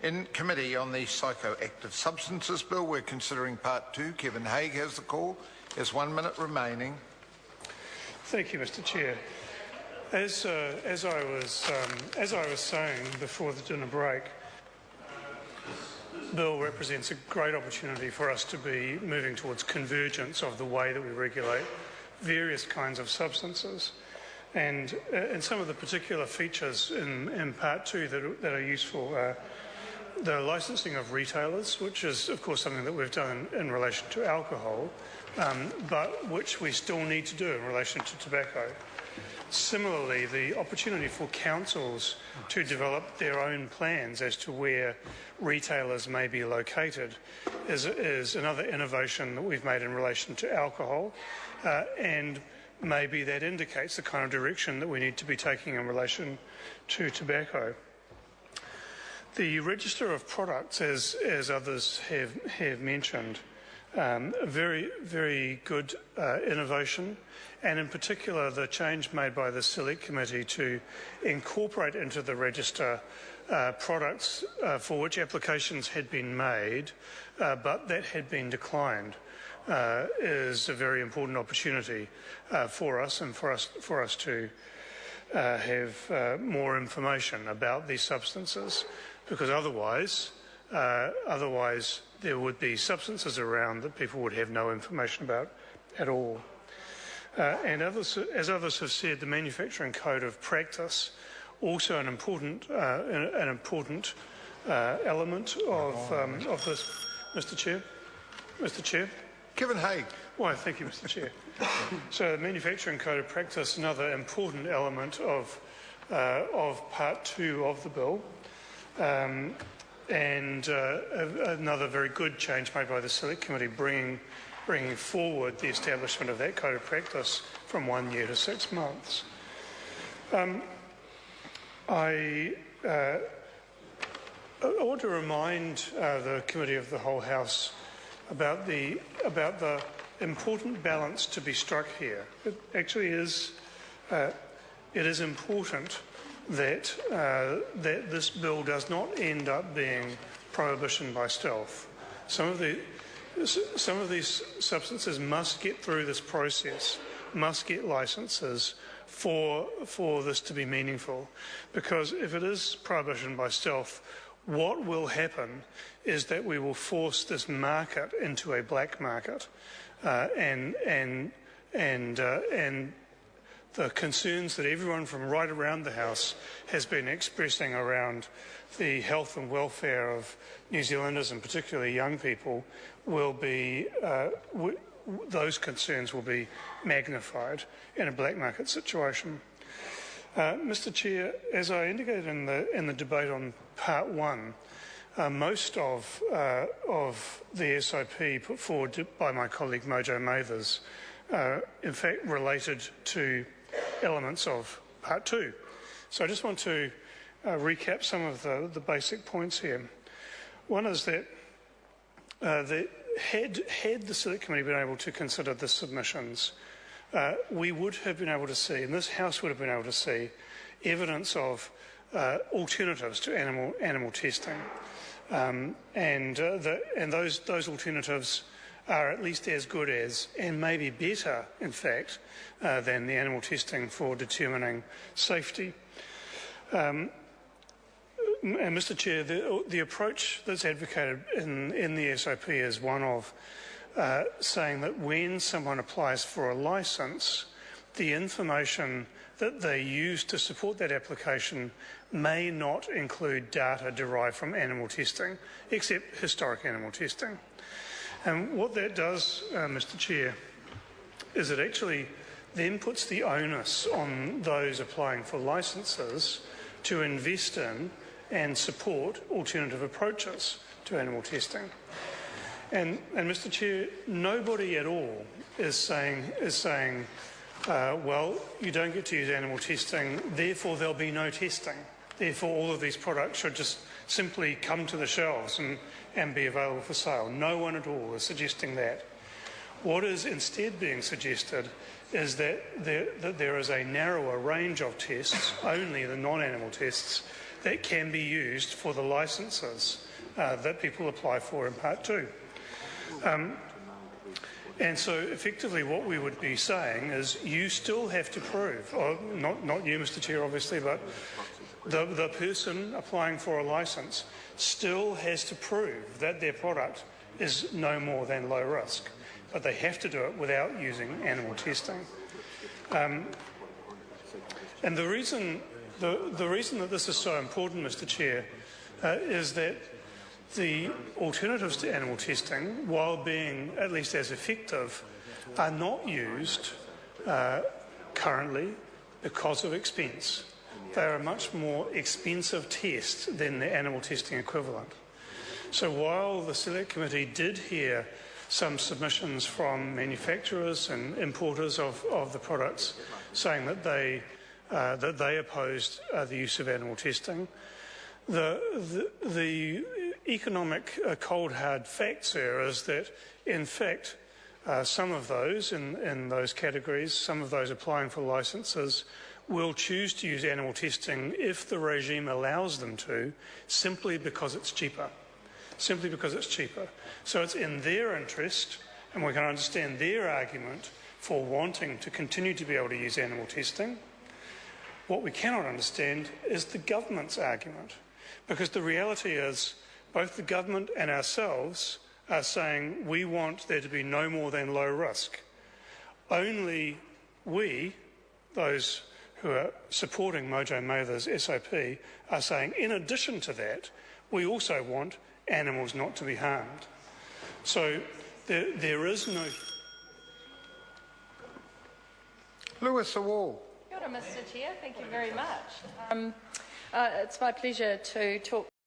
In committee on the Psychoactive Substances Bill, we're considering Part 2. Kevin Haig has the call. There's 1 minute remaining. Thank you, Mr. Chair. As I was saying before the dinner break, this bill represents a great opportunity for us to be moving towards convergence of the way that we regulate various kinds of substances. And some of the particular features in Part 2 that are useful are the licensing of retailers, which is, of course, something that we've done in relation to alcohol, but which we still need to do in relation to tobacco. Similarly, the opportunity for councils to develop their own plans as to where retailers may be located is another innovation that we've made in relation to alcohol, and maybe that indicates the kind of direction that we need to be taking in relation to tobacco. The register of products, as others have mentioned, a very, very good innovation, and in particular the change made by the Select Committee to incorporate into the register products for which applications had been made but that had been declined is a very important opportunity for us and for us to have more information about these substances, because otherwise there would be substances around that people would have no information about at all. And as others have said, the manufacturing code of practice, also an important element of this. Mr. Chair. Kevin Haig. Why, thank you, Mr. Chair. So the manufacturing code of practice, another important element of Part 2 of the bill. And another very good change made by the Select Committee, bringing forward the establishment of that code of practice from 1 year to 6 months. I want to remind the Committee of the whole House about the important balance to be struck here. It actually is. It is important that this bill does not end up being prohibition by stealth. Some of these substances must get through this process, must get licences for this to be meaningful. Because if it is prohibition by stealth, what will happen is that we will force this market into a black market, and the concerns that everyone from right around the House has been expressing around the health and welfare of New Zealanders, and particularly young people, will be those concerns will be magnified in a black market situation. Mr. Chair, as I indicated in the debate on Part 1, most of the SIP put forward by my colleague Mojo Mathers, in fact, related to elements of Part 2. So I just want to recap some of the basic points here. One is that had the Select Committee been able to consider the submissions, we would have been able to see, and this House would have been able to see, evidence of alternatives to animal testing, and those alternatives are at least as good as, and maybe better, in fact, than the animal testing for determining safety. And Mr. Chair, the approach that's advocated in the SIP is one of saying that when someone applies for a licence, the information that they use to support that application may not include data derived from animal testing, except historic animal testing. And what that does, Mr. Chair, is it actually then puts the onus on those applying for licences to invest in and support alternative approaches to animal testing. And Mr. Chair, nobody at all is saying, well, you don't get to use animal testing, therefore there'll be no testing. Therefore all of these products should just simply come to the shelves and be available for sale. No one at all is suggesting that. What is instead being suggested is that there is a narrower range of tests, only the non-animal tests, that can be used for the licences that people apply for in Part 2. And so effectively what we would be saying is you still have to prove, or not you, Mr Chair, obviously, but the person applying for a licence still has to prove that their product is no more than low risk, but they have to do it without using animal testing. And the reason that this is so important, Mr Chair, is that the alternatives to animal testing, while being at least as effective, are not used currently because of expense. They are a much more expensive test than the animal testing equivalent. So while the Select Committee did hear some submissions from manufacturers and importers of the products saying that they opposed the use of animal testing, the economic cold hard facts there is that in fact some of those in those categories, some of those applying for licences, will choose to use animal testing if the regime allows them to, simply because it's cheaper. Simply because it's cheaper. So it's in their interest, and we can understand their argument for wanting to continue to be able to use animal testing. What we cannot understand is the government's argument, because the reality is both the government and ourselves are saying we want there to be no more than low risk. Only we, those who are supporting Mojo Mather's SOP, are saying in addition to that, we also want animals not to be harmed. So there is no... Lewis Wall. Kia ora, Mr Chair. Thank you very much. It's my pleasure to talk